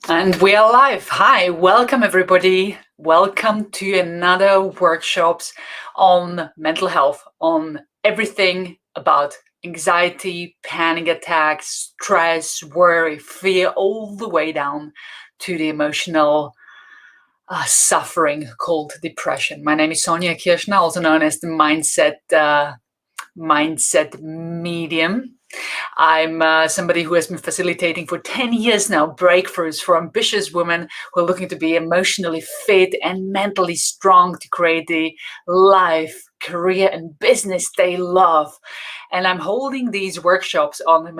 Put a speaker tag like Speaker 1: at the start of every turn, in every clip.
Speaker 1: And we are live. Hi, welcome everybody. Welcome to another workshops on mental health, on everything about anxiety, panic attacks, stress, worry, fear, all the way down to the emotional suffering called depression. My name is 𝗦𝘁𝗲𝗽, also known as the mindset medium. I'm somebody who has been facilitating for 10 years now breakthroughs for ambitious women who are looking to be emotionally fit and mentally strong to create the life, career, and business they love. And I'm holding these workshops on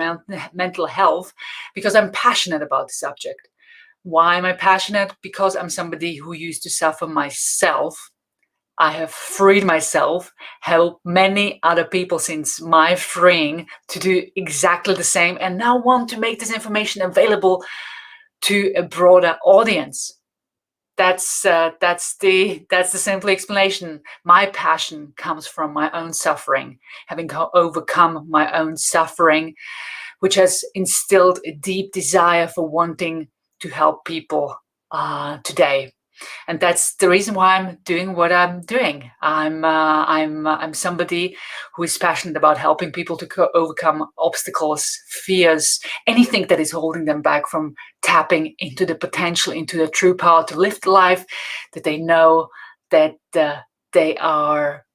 Speaker 1: mental health because I'm passionate about the subject. Why am I passionate? Because I'm somebody who used to suffer myself. I have freed myself, helped many other people since my freeing to do exactly the same, and now want to make this information available to a broader audience. That's the simple explanation. My passion comes from my own suffering, having overcome my own suffering, which has instilled a deep desire for wanting to help people today. And that's the reason why I'm doing what I'm doing. I'm somebody who is passionate about helping people to overcome obstacles, fears, anything that is holding them back from tapping into the potential, into the true power to live the life that they know that they are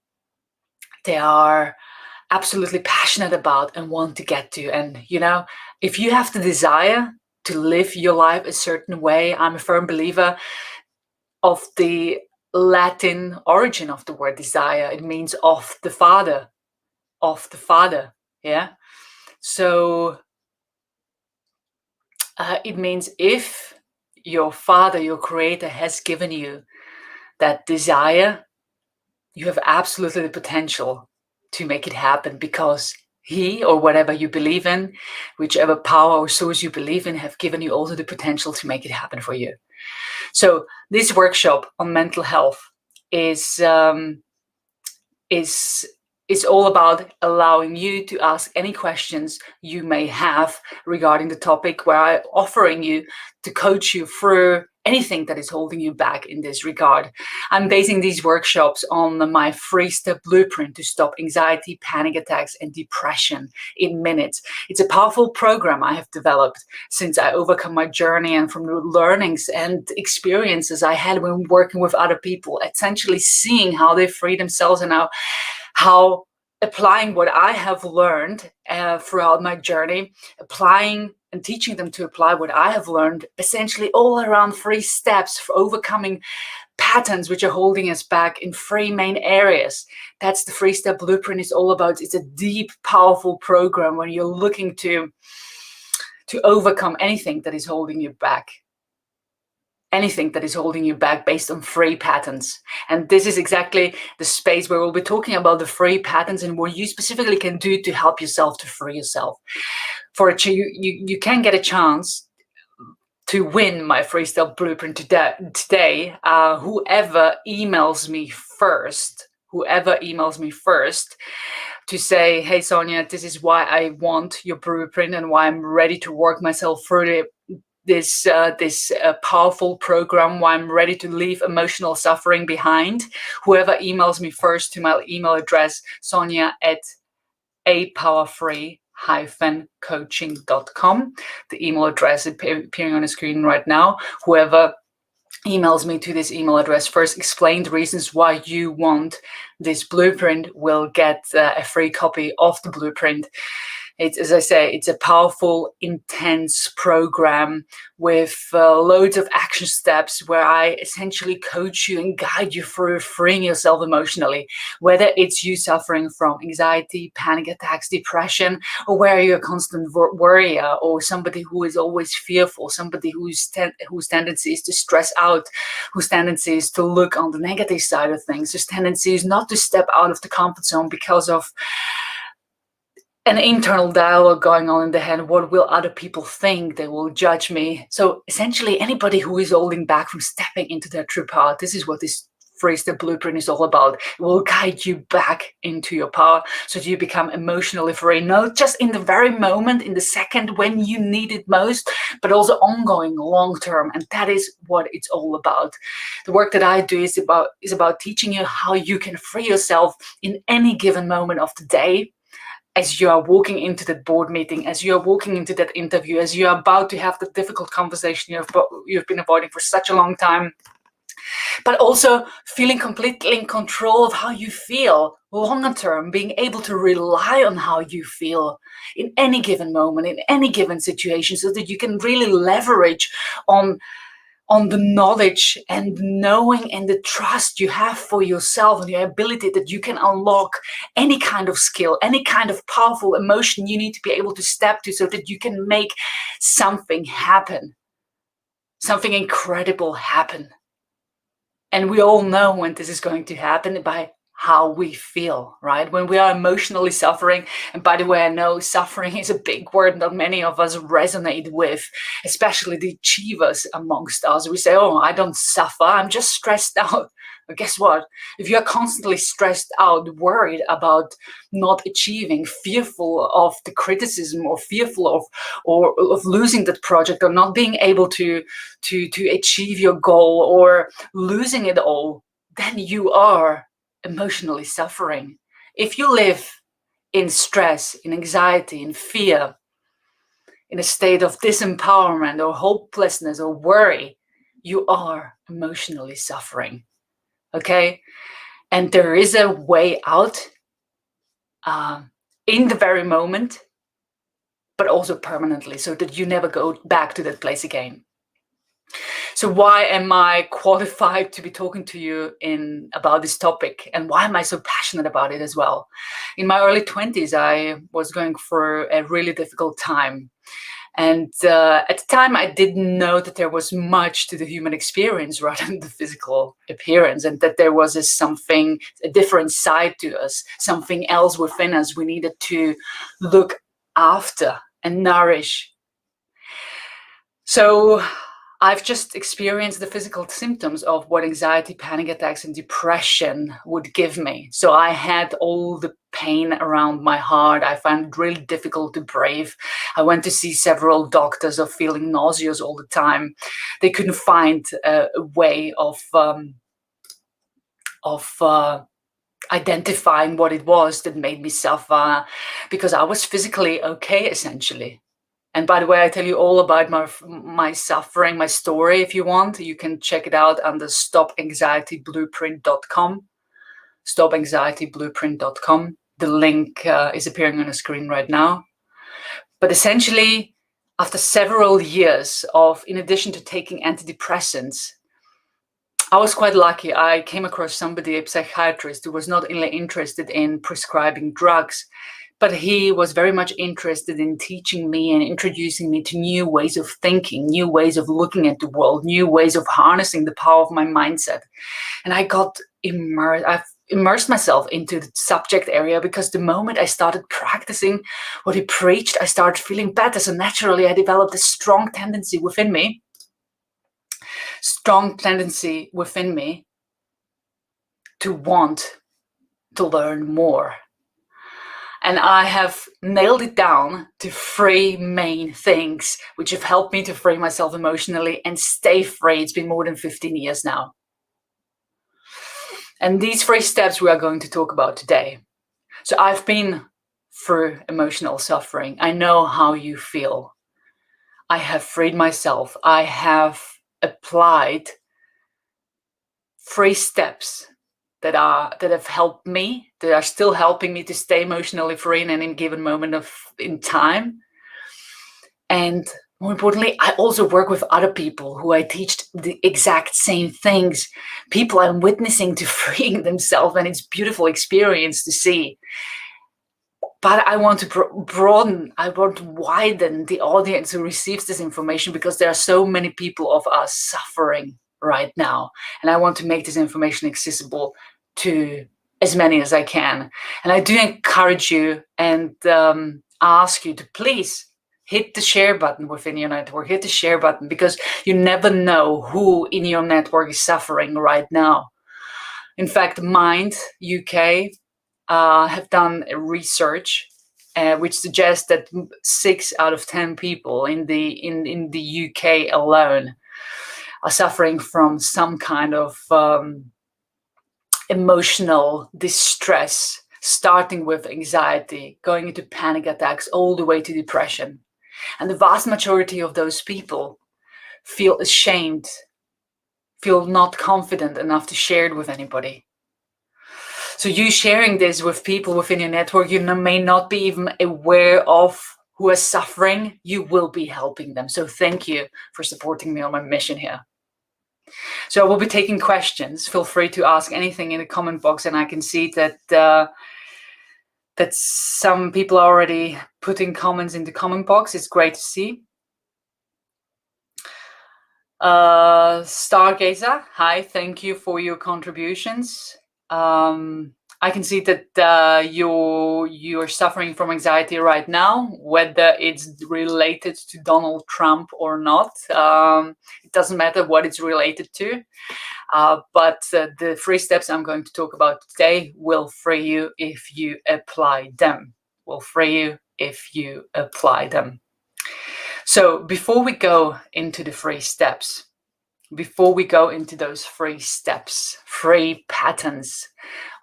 Speaker 1: absolutely passionate about and want to get to. And if you have the desire to live your life a certain way, I'm a firm believer of the Latin origin of the word desire. It means of the Father, yeah? So it means if your Father, your Creator, has given you that desire, you have absolutely the potential to make it happen, because He, or whatever you believe in, whichever power or source you believe in, have given you also the potential to make it happen for you. So this workshop on mental health is all about allowing you to ask any questions you may have regarding the topic, where I'm offering you to coach you through anything that is holding you back in this regard. I'm basing these workshops on my 3-step blueprint to stop anxiety, panic attacks, and depression in minutes. It's a powerful program I have developed since I overcome my journey, and from the learnings and experiences I had when working with other people, essentially seeing how they free themselves, and how applying what I have learned throughout my journey, applying and teaching them to apply what I have learned, essentially all around 3 steps for overcoming patterns which are holding us back in 3 main areas. That's the 3-step blueprint is all about. It's a deep, powerful program when you're looking to overcome anything that is holding you back. Anything that is holding you back based on 3 patterns. And this is exactly the space where we'll be talking about the 3 patterns and what you specifically can do to help yourself to free yourself. For it, you can get a chance to win my 3-step blueprint today. Whoever emails me first to say, hey Sonja, this is why I want your blueprint and why I'm ready to work myself through this powerful program, why I'm ready to leave emotional suffering behind. Whoever emails me first to my email address, sonja@𝗦𝘁𝗲𝗽-coaching.com. The email address is appearing on the screen right now. Whoever emails me to this email address first, explain the reasons why you want this blueprint, will get a free copy of the blueprint. It's, as I say, it's a powerful, intense program with loads of action steps where I essentially coach you and guide you through freeing yourself emotionally, whether it's you suffering from anxiety, panic attacks, depression, or where you're a constant worrier, or somebody who is always fearful, somebody whose tendency is to stress out, whose tendency is to look on the negative side of things, whose tendency is not to step out of the comfort zone because of an internal dialogue going on in the head. What will other people think? They will judge me. So essentially, anybody who is holding back from stepping into their true power, this is what this 3-step blueprint is all about. It will guide you back into your power so that you become emotionally free, not just in the very moment, in the second when you need it most, but also ongoing, long-term. And that is what it's all about. The work that I do is about teaching you how you can free yourself in any given moment of the day, as you are walking into that board meeting, as you are walking into that interview, as you are about to have the difficult conversation you've been avoiding for such a long time, but also feeling completely in control of how you feel longer term, being able to rely on how you feel in any given moment, in any given situation, so that you can really leverage on the knowledge and knowing and the trust you have for yourself and your ability that you can unlock any kind of skill, any kind of powerful emotion you need to be able to step to so that you can make something happen, something incredible happen. And we all know when this is going to happen by how we feel, right? When we are emotionally suffering, and by the way, I know suffering is a big word that many of us resonate with, especially the achievers amongst us. We say, oh, I don't suffer, I'm just stressed out. But guess what? If you're constantly stressed out, worried about not achieving, fearful of the criticism, or fearful of losing that project, or not being able to achieve your goal, or losing it all, then you are emotionally suffering. If you live in stress, in anxiety, in fear, in a state of disempowerment or hopelessness or worry, you are emotionally suffering. Okay? And there is a way out in the very moment, but also permanently, so that you never go back to that place again. So why am I qualified to be talking to you about this topic, and why am I so passionate about it as well? In my early 20s, I was going through a really difficult time. And at the time, I didn't know that there was much to the human experience rather than the physical appearance, and that there was a different side to us, something else within us we needed to look after and nourish. So I've just experienced the physical symptoms of what anxiety, panic attacks, and depression would give me. So I had all the pain around my heart. I found it really difficult to breathe. I went to see several doctors of feeling nauseous all the time. They couldn't find a way of identifying what it was that made me suffer, because I was physically okay, essentially. And by the way, I tell you all about my suffering, my story. If you want, you can check it out under 𝗦𝘁𝗲𝗽𝗕𝗹𝘂𝗲𝗽𝗿 𝗦𝘁𝗲𝗽𝗃𝗍𝗙.com. The link is appearing on the screen right now. But essentially, after several years in addition to taking antidepressants, I was quite lucky. I came across somebody, a psychiatrist, who was not only interested in prescribing drugs, but he was very much interested in teaching me and introducing me to new ways of thinking, new ways of looking at the world, new ways of harnessing the power of my mindset. And I got immersed. I've immersed myself into the subject area, because the moment I started practicing what he preached, I started feeling better. So naturally, I developed a strong tendency within me to want to learn more. And I have nailed it down to 3 main things which have helped me to free myself emotionally and stay free. It's been more than 15 years now. And these 3 steps we are going to talk about today. So I've been through emotional suffering. I know how you feel. I have freed myself. I have applied 3 steps that have helped me, that are still helping me to stay emotionally free in any given moment in time. And more importantly, I also work with other people who I teach the exact same things. People I'm witnessing to freeing themselves, and it's a beautiful experience to see. But I want to widen the audience who receives this information, because there are so many people of us suffering right now. And I want to make this information accessible to as many as I can. And I do encourage you and ask you to please hit the share button within your network. Hit the share button, because you never know who in your network is suffering right now. In fact, Mind UK have done a research which suggests that 6 out of 10 people in the UK alone are suffering from some kind of emotional distress, starting with anxiety, going into panic attacks, all the way to depression. And the vast majority of those people feel ashamed, feel not confident enough to share it with anybody. So you sharing this with people within your network you may not be even aware of who are suffering, you will be helping them. So thank you for supporting me on my mission here. So I will be taking questions. Feel free to ask anything in the comment box, and I can see that that some people are already putting comments in the comment box. It's great to see. Stargazer, hi, thank you for your contributions. I can see that you're suffering from anxiety right now, whether it's related to Donald Trump or not. It doesn't matter what it's related to, but the 3 steps I'm going to talk about today will free you if you apply them. Will free you if you apply them. So before we go into the 3 steps, before we go into those 3 steps, 3 patterns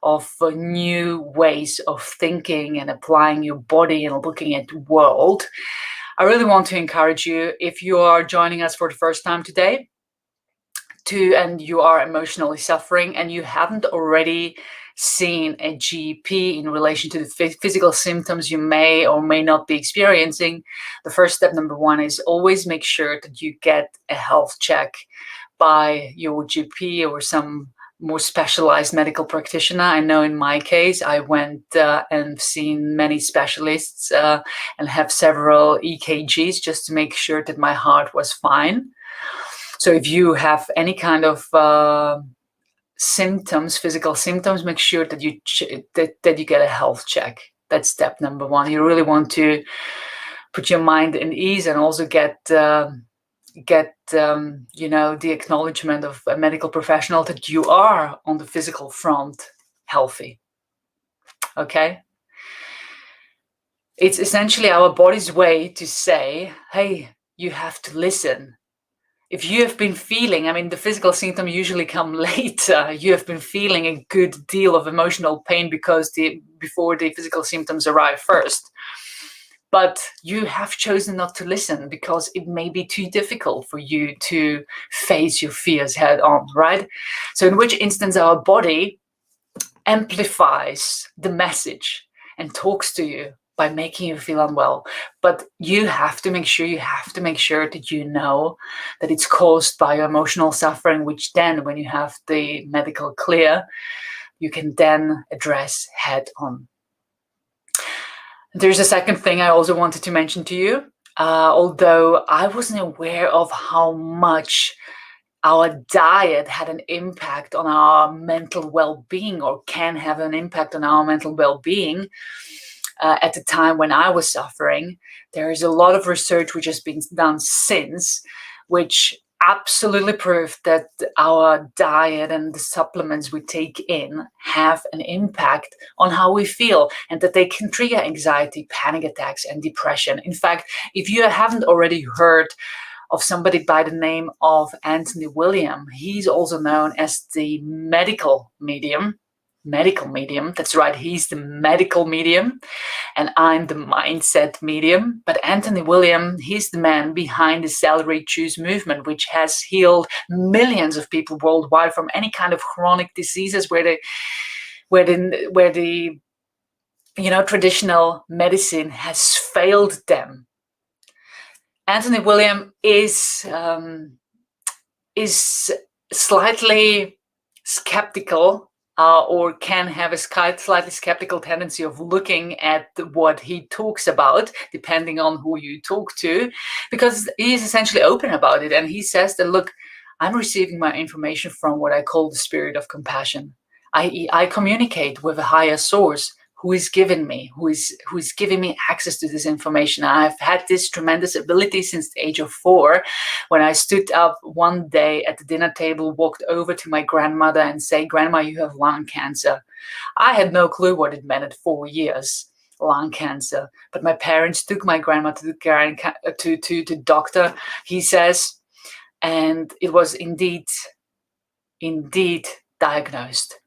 Speaker 1: of new ways of thinking and applying your body and looking at the world, I really want to encourage you, if you are joining us for the first time today, and you are emotionally suffering and you haven't already seen a GP in relation to the physical symptoms you may or may not be experiencing, the first step, number 1, is always make sure that you get a health check by your GP or some more specialized medical practitioner. I know in my case, I went and seen many specialists and have several EKGs just to make sure that my heart was fine. So if you have any kind of symptoms, physical symptoms, make sure that you that you get a health check. That's step number 1. You really want to put your mind at ease and also get you know, the acknowledgement of a medical professional that you are on the physical front healthy. Okay? It's essentially our body's way to say, hey, you have to listen. If you have been feeling, I mean, the physical symptoms usually come later. You have been feeling a good deal of emotional pain because before the physical symptoms arrive first. But you have chosen not to listen because it may be too difficult for you to face your fears head on, right? So in which instance our body amplifies the message and talks to you by making you feel unwell. But you have to make sure that you know that it's caused by your emotional suffering, which then when you have the medical clear, you can then address head on. There's a second thing I also wanted to mention to you. Although I wasn't aware of how much our diet had an impact on our mental well-being, or can have an impact on our mental well-being, at the time when I was suffering, there is a lot of research which has been done since, which absolutely proved that our diet and the supplements we take in have an impact on how we feel, and that they can trigger anxiety, panic attacks, and depression. In fact, if you haven't already heard of somebody by the name of Anthony William, he's also known as the medical medium. That's right, he's the medical medium and I'm the mindset medium. But Anthony William, he's the man behind the Celebrate Choose movement, which has healed millions of people worldwide from any kind of chronic diseases where the you know, traditional medicine has failed them. Anthony William is slightly skeptical, or can have a slightly skeptical tendency of looking at what he talks about, depending on who you talk to, because he is essentially open about it. And he says that, look, I'm receiving my information from what I call the spirit of compassion. I communicate with a higher source who is giving me, who is giving me access to this information. I've had this tremendous ability since the age of 4, when I stood up one day at the dinner table, walked over to my grandmother and say, "Grandma, you have lung cancer." I had no clue what it meant at 4 years, lung cancer. But my parents took my grandma to the doctor, he says, and it was indeed diagnosed.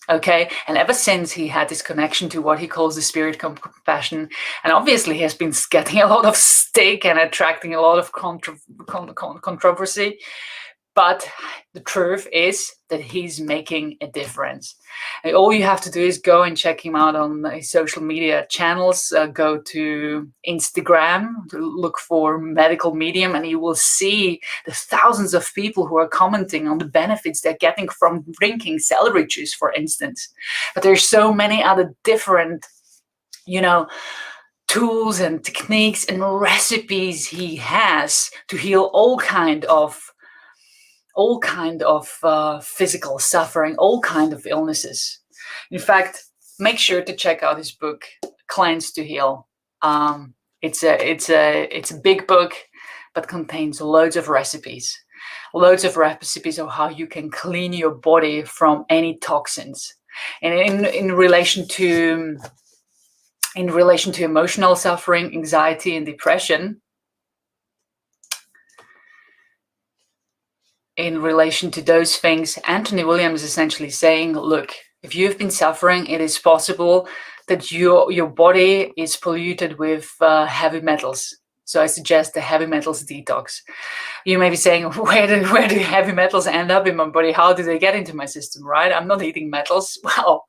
Speaker 1: Okay, and ever since he had this connection to what he calls the spirit compassion, and obviously he has been getting a lot of stick and attracting a lot of controversy. But the truth is that he's making a difference. And all you have to do is go and check him out on his social media channels. Go to Instagram, to look for Medical Medium, and you will see the thousands of people who are commenting on the benefits they're getting from drinking celery juice, for instance. But there's so many other different, tools and techniques and recipes he has to heal all kind of physical suffering, all kind of illnesses. In fact, make sure to check out his book, Cleanse to Heal. It's a big book, but contains loads of recipes of how you can clean your body from any toxins. And in relation to emotional suffering, anxiety, and depression, in relation to those things, Anthony Williams is essentially saying, look, if you've been suffering, it is possible that your body is polluted with heavy metals. So I suggest the heavy metals detox. You may be saying, where do heavy metals end up in my body? How do they get into my system, right? I'm not eating metals. Well,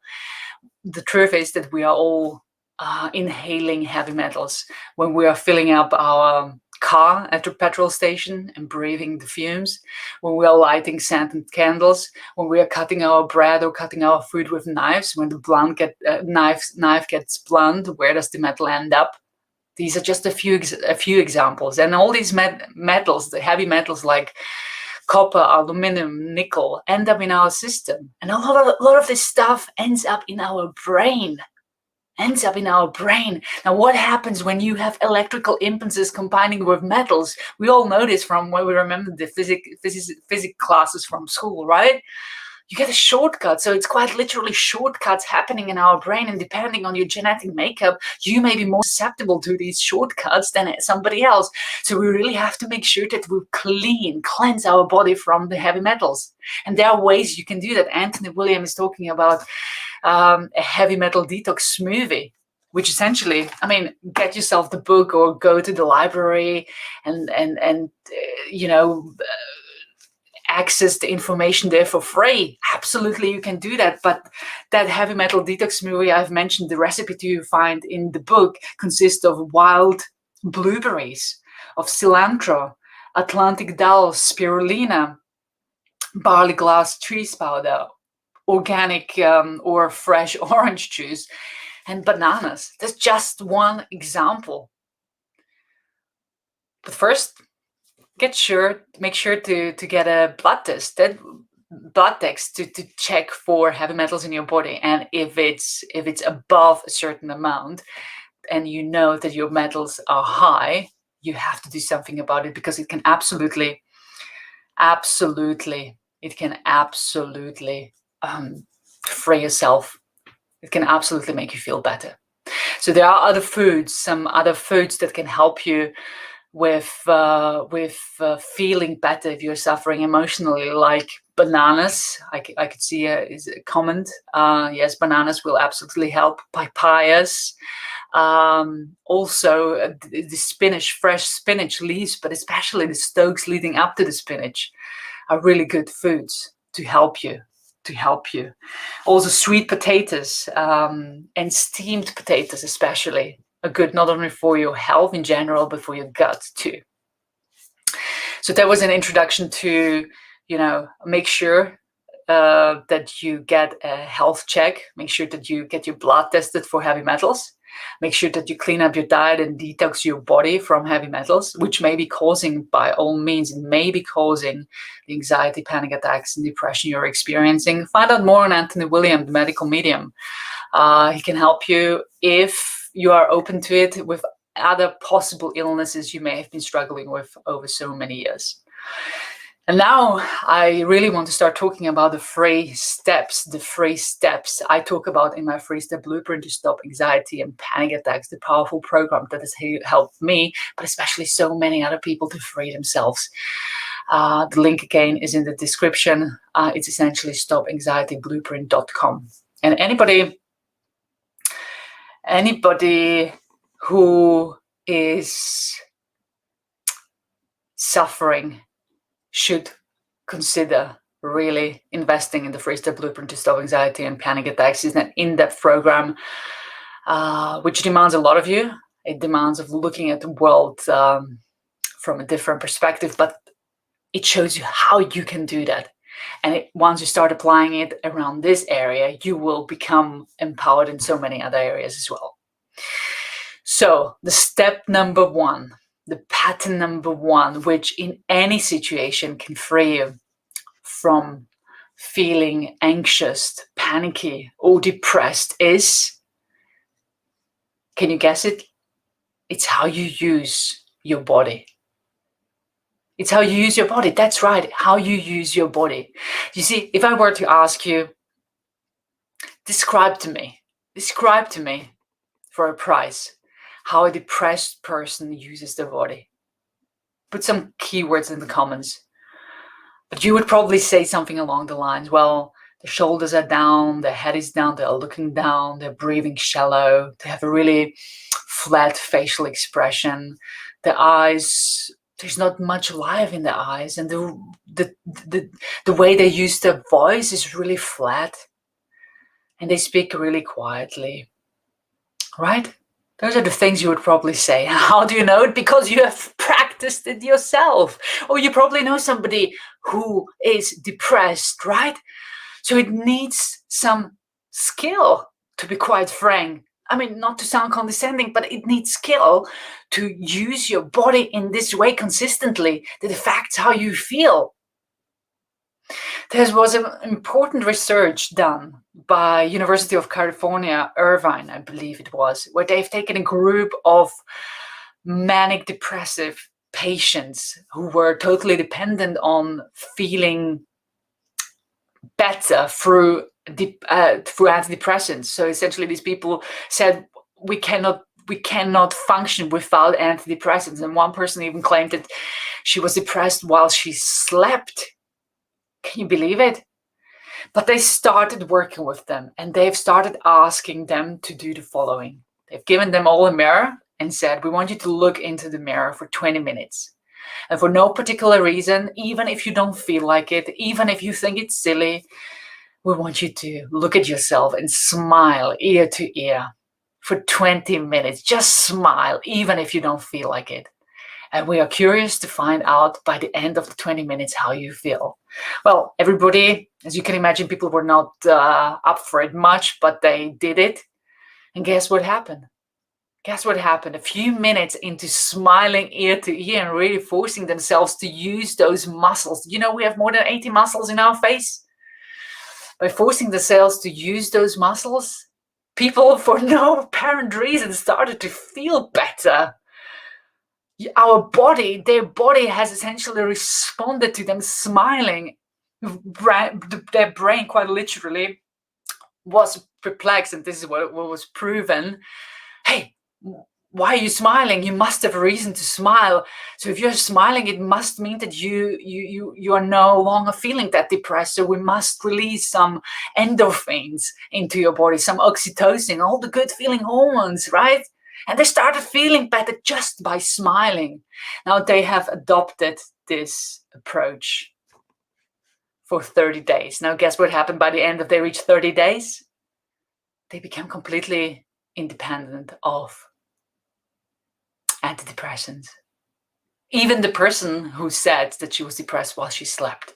Speaker 1: the truth is that we are all inhaling heavy metals when we are filling up our car at the petrol station and breathing the fumes, when we are lighting scented candles, when we are cutting our bread or cutting our food with knives. When the knife gets blunt, where does the metal end up? These are just a few examples. And all these metals, the heavy metals like copper, aluminum, nickel, end up in our system. And a lot of this stuff ends up in our brain. Now, what happens when you have electrical impulses combining with metals? We all know this from when we remember the physics classes from school, right? You get a shortcut. So it's quite literally shortcuts happening in our brain. And depending on your genetic makeup, you may be more susceptible to these shortcuts than somebody else. So we really have to make sure that we cleanse our body from the heavy metals. And there are ways you can do that. Anthony Williams is talking about a heavy metal detox smoothie, which essentially, get yourself the book or go to the library and access the information there for free. Absolutely, you can do that. But that heavy metal detox smoothie I've mentioned, the recipe you find in the book, consists of wild blueberries, of cilantro, Atlantic dal, spirulina, barley glass trees powder, organic or fresh orange juice, and bananas. That's just one example. But first, make sure to get a blood test. That blood test to check for heavy metals in your body, and if it's above a certain amount, and you know that your metals are high, you have to do something about it, because it can absolutely free yourself. It can absolutely make you feel better. So there are some other foods that can help you with feeling better if you're suffering emotionally, like bananas. I could see is a comment. Yes, bananas will absolutely help. Papayas. Also the spinach, fresh spinach leaves, but especially the stalks leading up to the spinach, are really good foods to help you. Also sweet potatoes and steamed potatoes especially are good, not only for your health in general, but for your gut too. So that was an introduction to, make sure that you get a health check. Make sure that you get your blood tested for heavy metals. Make sure that you clean up your diet and detox your body from heavy metals, which may be causing, by all means, the anxiety, panic attacks, and depression you're experiencing. Find out more on Anthony Williams, the Medical Medium. He can help you if you are open to it with other possible illnesses you may have been struggling with over so many years. And now I really want to start talking about the 3 steps, I talk about in my 3-step blueprint to stop anxiety and panic attacks, the powerful program that has helped me, but especially so many other people to free themselves. The link again is in the description. It's essentially stopanxietyblueprint.com. And anybody who is suffering should consider really investing in the 3-step blueprint to stop anxiety and panic attacks. It's an in-depth program which demands a lot of you. It demands of looking at the world from a different perspective, but it shows you how you can do that. And once you start applying it around this area, you will become empowered in so many other areas as well. So the step number 1, the pattern number 1, which in any situation can free you from feeling anxious, panicky, or depressed is, can you guess it? It's how you use your body. It's how you use your body. That's right, how you use your body. You see, if I were to ask you, describe to me for a prize how a depressed person uses their body. Put some keywords in the comments. But you would probably say something along the lines, well, their shoulders are down, their head is down, they're looking down, they're breathing shallow, they have a really flat facial expression, their eyes, there's not much life in their eyes, and the way they use their voice is really flat, and they speak really quietly, right? Those are the things you would probably say. How do you know it? Because you have practiced it yourself. Or you probably know somebody who is depressed, right? So it needs some skill, to be quite frank. I mean, not to sound condescending, but it needs skill to use your body in this way consistently that affects how you feel. There was an important research done by University of California, Irvine, I believe it was, where they've taken a group of manic depressive patients who were totally dependent on feeling better through antidepressants. So essentially these people said, we cannot function without antidepressants. And one person even claimed that she was depressed while she slept. Can you believe it? But they started working with them, and they've started asking them to do the following. They've given them all a mirror and said, we want you to look into the mirror for 20 minutes. And for no particular reason, even if you don't feel like it, even if you think it's silly, we want you to look at yourself and smile ear to ear for 20 minutes. Just smile, even if you don't feel like it. And we are curious to find out by the end of the 20 minutes how you feel. Well, everybody, as you can imagine, people were not up for it much, but they did it. And guess what happened? Guess what happened? A few minutes into smiling ear to ear and really forcing themselves to use those muscles. You know, we have more than 80 muscles in our face. By forcing themselves to use those muscles, people, for no apparent reason, started to feel better. Our body, their body has essentially responded to them smiling. Their brain, quite literally, was perplexed, and this is what was proven. Hey, why are you smiling? You must have a reason to smile. So if you're smiling, it must mean that you are no longer feeling that depressed. So we must release some endorphins into your body, some oxytocin, all the good feeling hormones, right? And they started feeling better just by smiling. Now they have adopted this approach for 30 days. Now guess what happened by the end of they reached 30 days? They became completely independent of antidepressants. Even the person who said that she was depressed while she slept.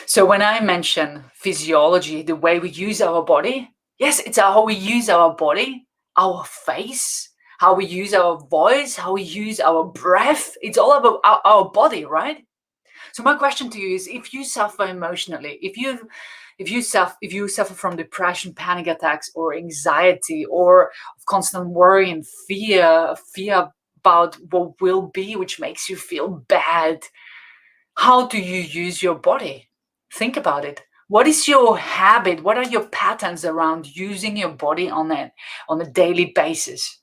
Speaker 1: So when I mention physiology, the way we use our body, yes, it's how we use our body, our face, how we use our voice, how we use our breath. It's all about our body, right? So my question to you is, if you suffer emotionally, if you suffer from depression, panic attacks, or anxiety, or constant worry and fear about what will be, which makes you feel bad, how do you use your body? Think about it. What is your habit? What are your patterns around using your body on a daily basis?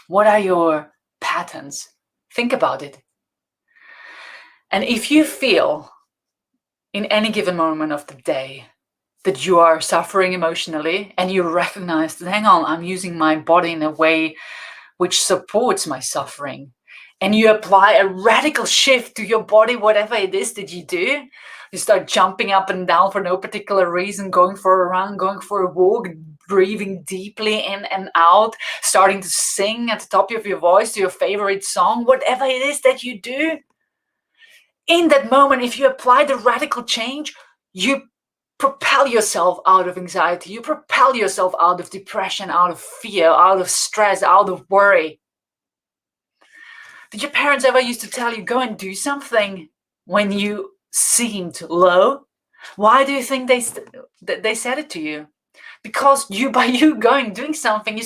Speaker 1: What are your patterns? Think about it. And if you feel in any given moment of the day that you are suffering emotionally and you recognize that, hang on, I'm using my body in a way which supports my suffering, and you apply a radical shift to your body, whatever it is that you do, you start jumping up and down for no particular reason, going for a run, going for a walk, breathing deeply in and out, starting to sing at the top of your voice to your favorite song, whatever it is that you do, in that moment, if you apply the radical change, you propel yourself out of anxiety, you propel yourself out of depression, out of fear, out of stress, out of worry. Did your parents ever used to tell you, go and do something when you seemed low? Why do you think they said it to you? Because by you doing something,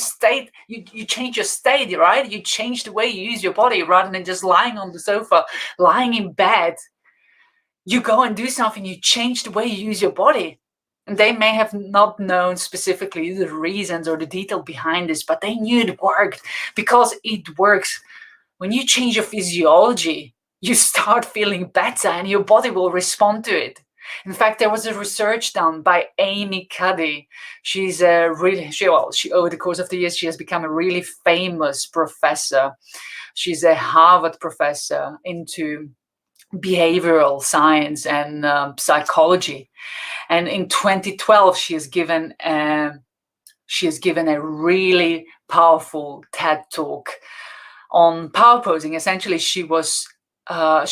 Speaker 1: you change your state, right? You change the way you use your body rather than just lying on the sofa, lying in bed. You go and do something, you change the way you use your body. And they may have not known specifically the reasons or the detail behind this, but they knew it worked, because it works. When you change your physiology, you start feeling better and your body will respond to it. In fact, there was a research done by 𝗦𝘁𝗲𝗽 𝗕𝗹𝘂𝗲𝗽. She, over the course of the years, she has become a really famous professor. She's a Harvard professor into behavioral science and psychology. And in 2012, she has given a really powerful TED talk on power posing. Essentially, she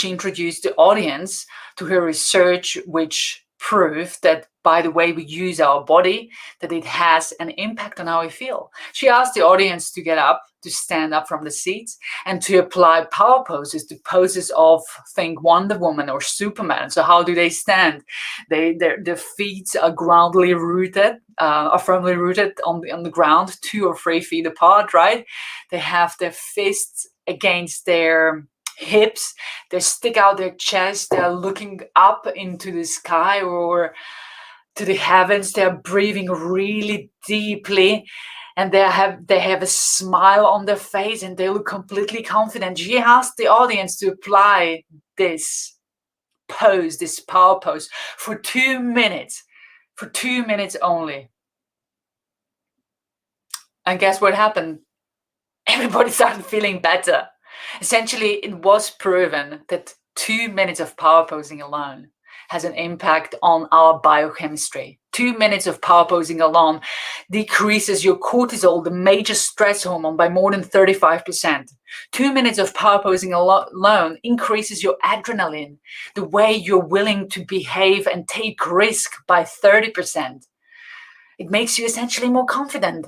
Speaker 1: introduced the audience to her research, which proved that by the way we use our body, that it has an impact on how we feel. She asked the audience to get up, to stand up from the seats, and to apply power poses, the poses of, think, Wonder Woman or Superman. So how do they stand? Their feet are firmly rooted on the ground, 2 or 3 feet apart, right? They have their fists against their hips, they stick out their chest, they're looking up into the sky or to the heavens, they're breathing really deeply, and they have a smile on their face, and they look completely confident. She asked the audience to apply this pose, this power pose, for 2 minutes, only. And guess what happened? Everybody started feeling better. Essentially, it was proven that 2 minutes of power posing alone has an impact on our biochemistry. 2 minutes of power posing alone decreases your cortisol, the major stress hormone, by more than 35%. 2 minutes of power posing alone increases your adrenaline, the way you're willing to behave and take risk, by 30%. It makes you essentially more confident.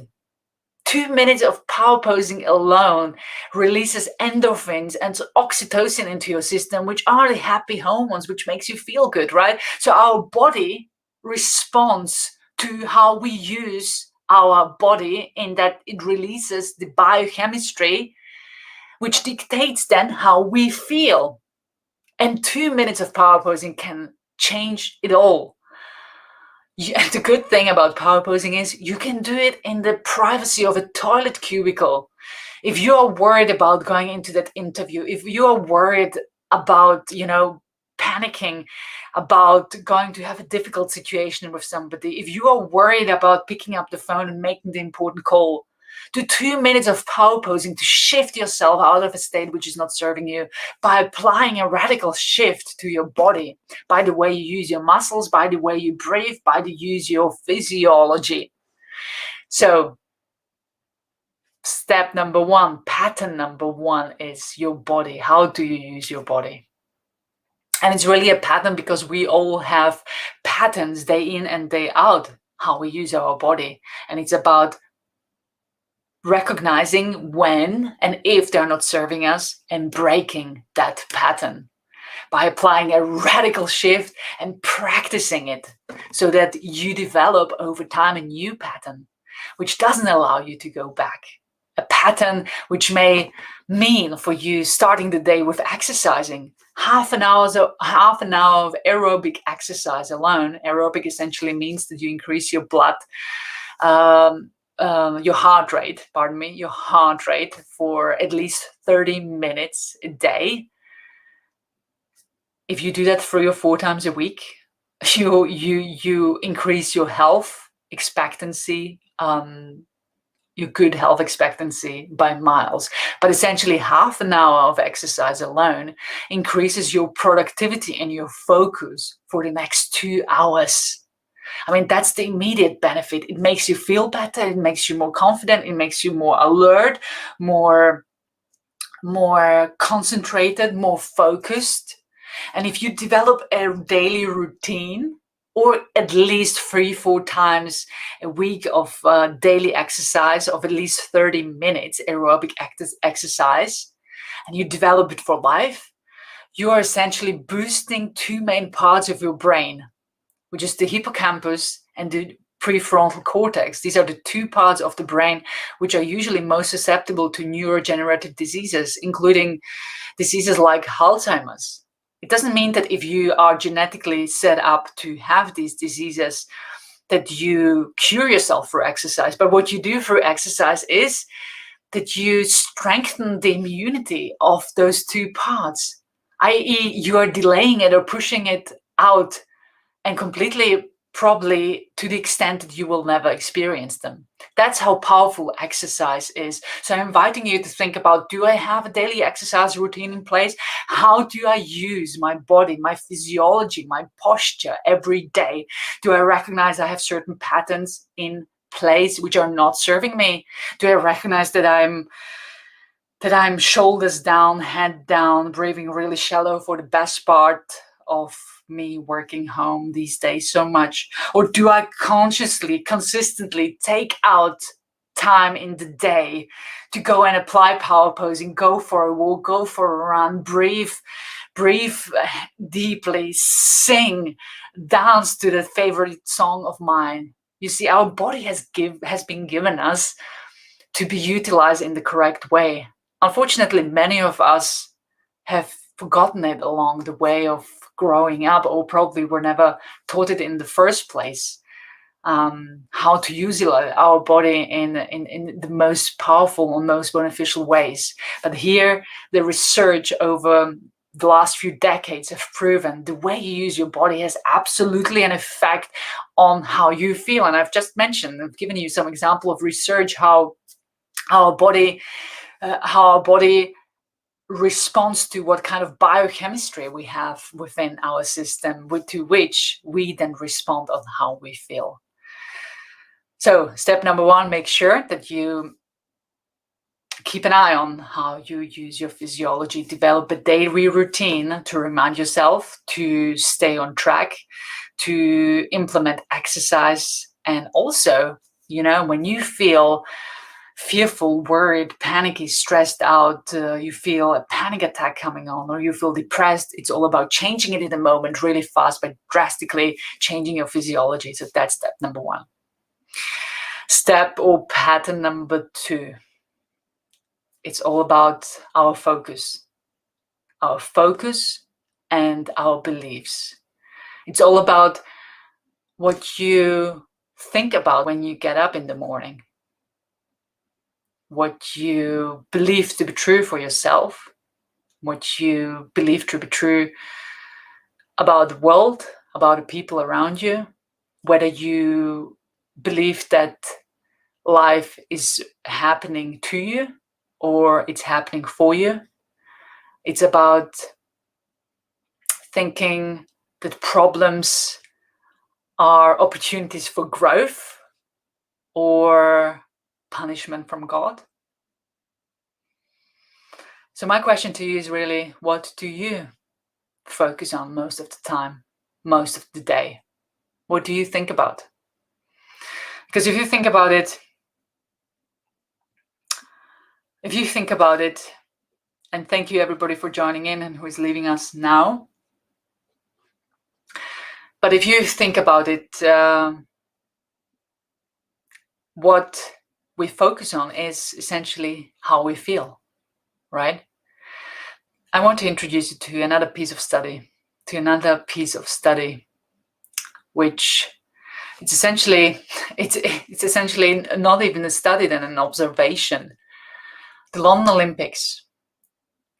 Speaker 1: 2 minutes of power posing alone releases endorphins and oxytocin into your system, which are the happy hormones, which makes you feel good, right? So our body responds to how we use our body, in that it releases the biochemistry, which dictates then how we feel. And 2 minutes of power posing can change it all. The good thing about power posing is you can do it in the privacy of a toilet cubicle. If you are worried about going into that interview, if you are worried about, panicking about going to have a difficult situation with somebody, if you are worried about picking up the phone and making the important call, do 2 minutes of power posing to shift yourself out of a state which is not serving you, by applying a radical shift to your body, by the way you use your muscles, by the way you breathe, by the use your physiology. So step number 1, pattern number 1 is your body. How do you use your body? And it's really a pattern, because we all have patterns day in and day out, how we use our body. And it's about recognizing when and if they're not serving us and breaking that pattern. by applying a radical shift and practicing it so that you develop over time a new pattern, which doesn't allow you to go back. A pattern which may mean for you starting the day with exercising, half an hour of aerobic exercise alone. Aerobic essentially means that you increase your your heart rate for at least 30 minutes a day. If you do that 3 or 4 times a week, you increase your health expectancy, your good health expectancy by miles. But essentially half an hour of exercise alone increases your productivity and your focus for the next 2 hours. I mean, that's the immediate benefit. It makes you feel better, it makes you more confident, it makes you more alert, more concentrated, more focused. And if you develop a daily routine, or at least 3-4 times a week of daily exercise of at least 30 minutes aerobic exercise, and you develop it for life, you are essentially boosting 2 main parts of your brain, which is the hippocampus and the prefrontal cortex. These are the 2 parts of the brain which are usually most susceptible to neurodegenerative diseases, including diseases like Alzheimer's. It doesn't mean that if you are genetically set up to have these diseases that you cure yourself through exercise, but what you do through exercise is that you strengthen the immunity of those 2 parts, i.e. you are delaying it or pushing it out, and completely, probably to the extent that you will never experience them. That's how powerful exercise is. So I'm inviting you to think about, do I have a daily exercise routine in place? How do I use my body, my physiology, my posture every day? Do I recognize I have certain patterns in place which are not serving me? Do I recognize that I'm shoulders down, head down, breathing really shallow for the best part of me working home these days so much? Or do I consciously, consistently take out time in the day to go and apply power posing, go for a walk, go for a run, breathe deeply, sing, dance to the favorite song of mine? You see, our body has been given us to be utilized in the correct way. Unfortunately, many of us have forgotten it along the way of growing up, or probably were never taught it in the first place, how to use our body in the most powerful and most beneficial ways. But here, the research over the last few decades have proven the way you use your body has absolutely an effect on how you feel. And I've just mentioned, I've given you some example of research how our body responds to what kind of biochemistry we have within our system, to which we then respond on how we feel. So step number 1, make sure that you keep an eye on how you use your physiology. Develop a daily routine to remind yourself to stay on track, to implement exercise. And also, when you feel fearful, worried, panicky, stressed out, you feel a panic attack coming on, or you feel depressed, it's all about changing it in the moment really fast by drastically changing your physiology. So that's step number 1. Step or pattern number 2. It's all about our focus and our beliefs. It's all about what you think about when you get up in the morning, what you believe to be true for yourself, what you believe to be true about the world, about the people around you, whether you believe that life is happening to you or it's happening for you. It's about thinking that problems are opportunities for growth or punishment from God. So my question to you is really, what do you focus on most of the time, most of the day? What do you think about? Because if you think about it, and thank you everybody for joining in and who is leaving us now, But if you think about it, what we focus on is essentially how we feel, right? I want to introduce you to another piece of study, which it's essentially not even a study than an observation. The London Olympics,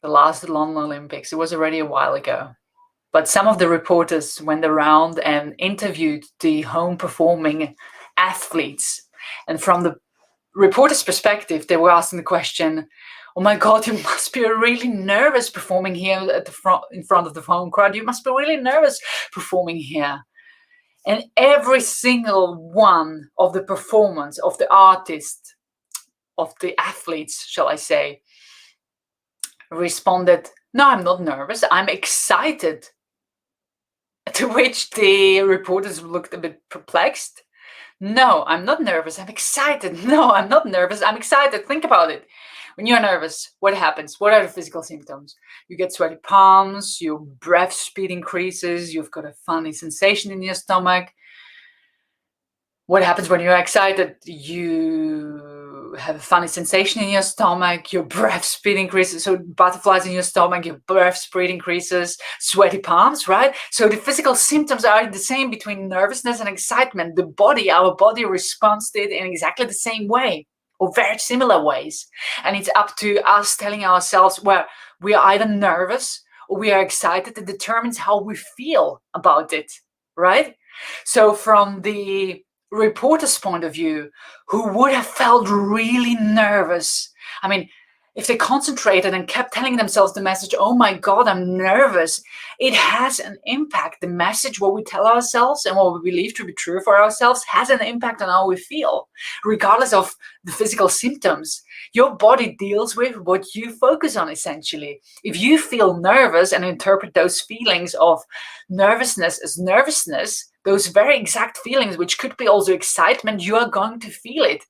Speaker 1: the last London Olympics, it was already a while ago. But some of the reporters went around and interviewed the home performing athletes. And from the reporter's perspective, they were asking the question, oh my God, you must be really nervous performing here at the front, in front of the home crowd. You must be really nervous performing here. And every single one of the performance of the artists, of the athletes, shall I say, responded, no, I'm not nervous, I'm excited. To which the reporters looked a bit perplexed. No, I'm not nervous, I'm excited. No, I'm not nervous, I'm excited. Think about it. When you're nervous, what happens? What are the physical symptoms? You get sweaty palms, your breath speed increases, you've got a funny sensation in your stomach. What happens when you're excited? You have a funny sensation in your stomach, your breath speed increases, so butterflies in your stomach, your breath speed increases, sweaty palms, right? So the physical symptoms are the same between nervousness and excitement. The body, our body responds to it in exactly the same way, or very similar ways. And it's up to us telling ourselves, well, we are either nervous or we are excited. It determines how we feel about it, right? So from the reporter's point of view, who would have felt really nervous, I mean, if they concentrated and kept telling themselves the message, oh my God, I'm nervous, it has an impact. The message, what we tell ourselves and what we believe to be true for ourselves, has an impact on how we feel, regardless of the physical symptoms. Your body deals with what you focus on, essentially. If you feel nervous and interpret those feelings of nervousness as nervousness, those very exact feelings, which could be also excitement, you are going to feel it.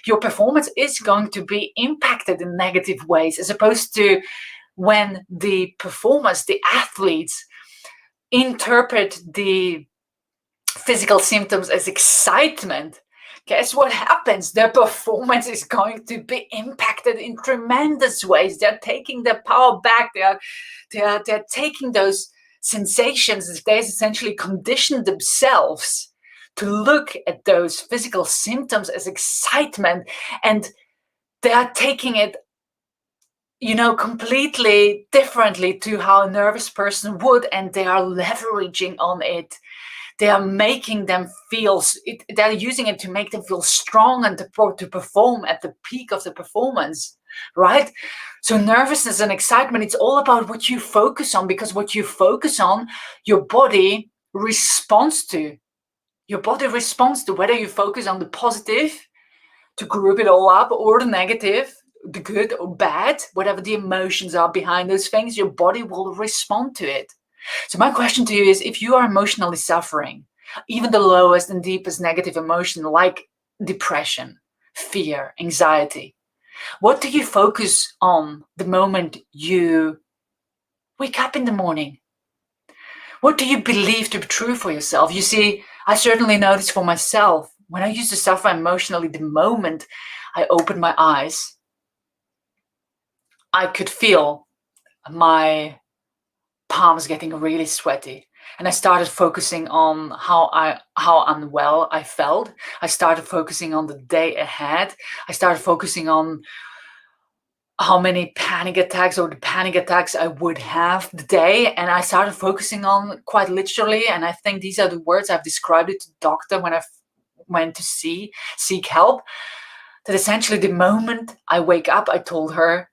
Speaker 1: Your performance is going to be impacted in negative ways, as opposed to when the performers, the athletes, interpret the physical symptoms as excitement. Guess what happens? Their performance is going to be impacted in tremendous ways. They're taking their power back. They're taking those sensations. They essentially condition themselves to look at those physical symptoms as excitement, and they are taking it, completely differently to how a nervous person would, and they are leveraging on it. They are making them feel, they're using it to make them feel strong and to perform at the peak of the performance, right? So nervousness and excitement, it's all about what you focus on, because what you focus on, your body responds to. Your body responds to, whether you focus on the positive, to group it all up, or the negative, the good or bad, whatever the emotions are behind those things, your body will respond to it. So my question to you is, if you are emotionally suffering, even the lowest and deepest negative emotion like depression, fear, anxiety, what do you focus on the moment you wake up in the morning? What do you believe to be true for yourself? You see, I certainly know this for myself. When I used to suffer emotionally, the moment I opened my eyes, I could feel my palms getting really sweaty. And I started focusing on how unwell I felt. I started focusing on the day ahead. I started focusing on how many panic attacks or the panic attacks I would have the day. And I started focusing on, quite literally, and I think these are the words I've described it to the doctor when I went to seek help, that essentially the moment I wake up, I told her,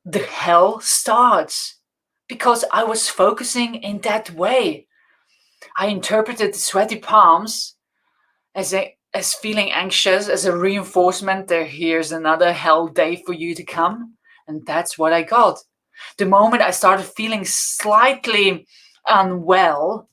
Speaker 1: the hell starts. Because I was focusing in that way. I interpreted the sweaty palms as feeling anxious, as a reinforcement that here's another hell day for you to come. And that's what I got. The moment I started feeling slightly unwell,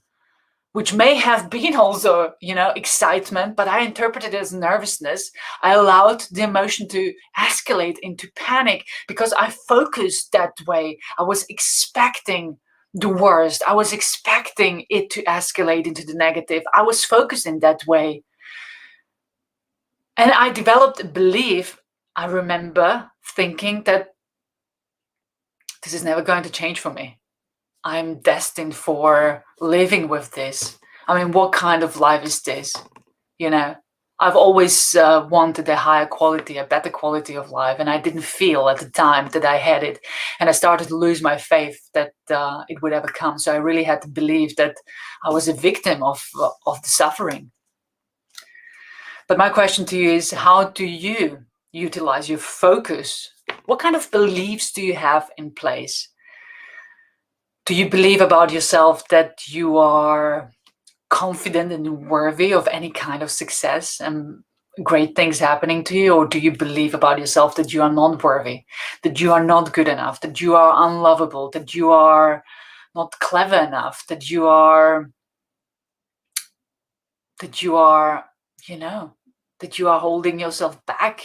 Speaker 1: which may have been also, excitement, but I interpreted it as nervousness, I allowed the emotion to escalate into panic because I focused that way. I was expecting the worst. I was expecting it to escalate into the negative. I was focused in that way. And I developed a belief. I remember thinking that this is never going to change for me. I'm destined for living with this. I mean, what kind of life is this? I've always wanted a higher quality, a better quality of life, and I didn't feel at the time that I had it. And I started to lose my faith that it would ever come. So I really had to believe that I was a victim of the suffering. But my question to you is, how do you utilize your focus? What kind of beliefs do you have in place? Do you believe about yourself that you are confident and worthy of any kind of success and great things happening to you? Or do you believe about yourself that you are not worthy, that you are not good enough, that you are unlovable, that you are not clever enough, that you are, that you are holding yourself back?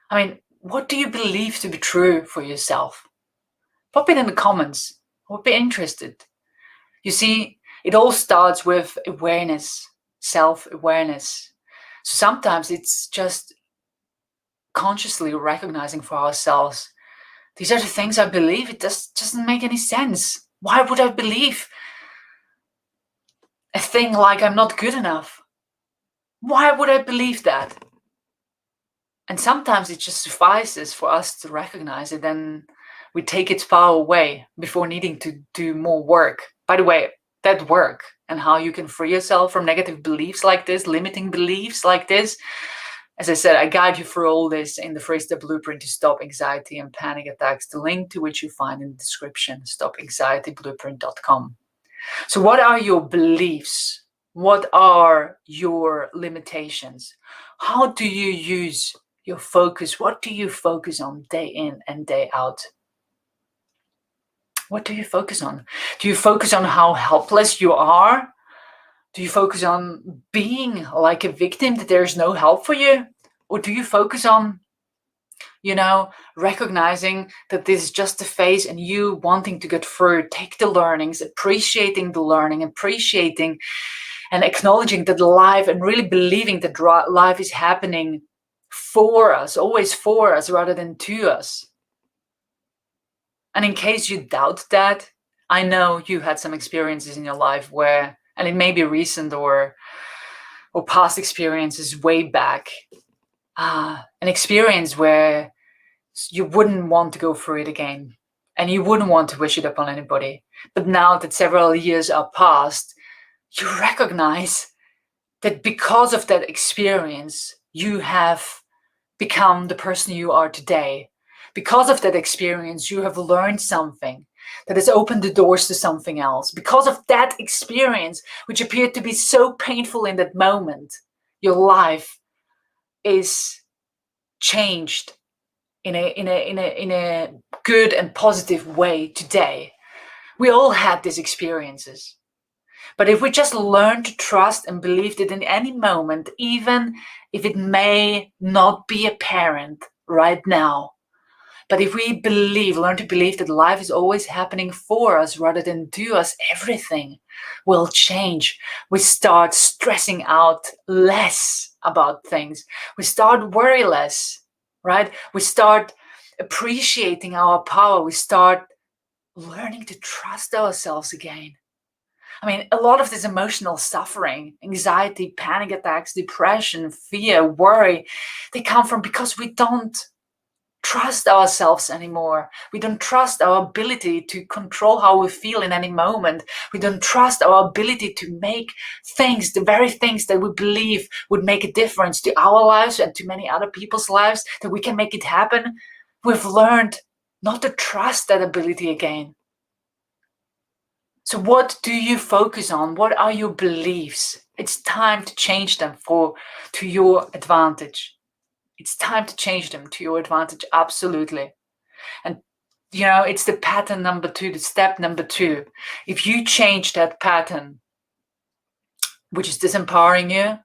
Speaker 1: I mean, what do you believe to be true for yourself? Pop it in the comments. I would be interested. You see, it all starts with awareness, self-awareness. So sometimes it's just consciously recognizing for ourselves, these are the things I believe. It doesn't make any sense. Why would I believe a thing like I'm not good enough? Why would I believe that? And sometimes it just suffices for us to recognize it, and we take its power away before needing to do more work. By the way, that work and how you can free yourself from negative beliefs like this, limiting beliefs like this. As I said, I guide you through all this in the 3-step blueprint to stop anxiety and panic attacks, the link to which you find in the description, stopanxietyblueprint.com. So what are your beliefs? What are your limitations? How do you use your focus? What do you focus on day in and day out? What do you focus on? Do you focus on how helpless you are? Do you focus on being like a victim, that there's no help for you? Or do you focus on, recognizing that this is just a phase and you wanting to get through, take the learnings, appreciating the learning, appreciating and acknowledging that life, and really believing that life is happening for us, always for us rather than to us? And in case you doubt that, I know you had some experiences in your life where, and it may be recent or past experiences way back, an experience where you wouldn't want to go through it again and you wouldn't want to wish it upon anybody. But now that several years are past, you recognize that because of that experience, you have become the person you are today. Because of that experience, you have learned something that has opened the doors to something else. Because of that experience, which appeared to be so painful in that moment, your life is changed in a good and positive way today. We all had these experiences. But if we just learn to trust and believe that in any moment, even if it may not be apparent right now, but if we learn to believe that life is always happening for us rather than to us, everything will change. We start stressing out less about things. We start worry less, right? We start appreciating our power. We start learning to trust ourselves again. I mean, a lot of this emotional suffering, anxiety, panic attacks, depression, fear, worry, they come from because we don't trust ourselves anymore. We don't trust our ability to control how we feel in any moment. We don't trust our ability to make things, the very things that we believe would make a difference to our lives and to many other people's lives, that we can make it happen. We've learned not to trust that ability again. So what do you focus on? What are your beliefs? It's time to change them to your advantage. It's time to change them to your advantage, absolutely. And, it's the pattern number 2, the step number 2. If you change that pattern, which is disempowering you,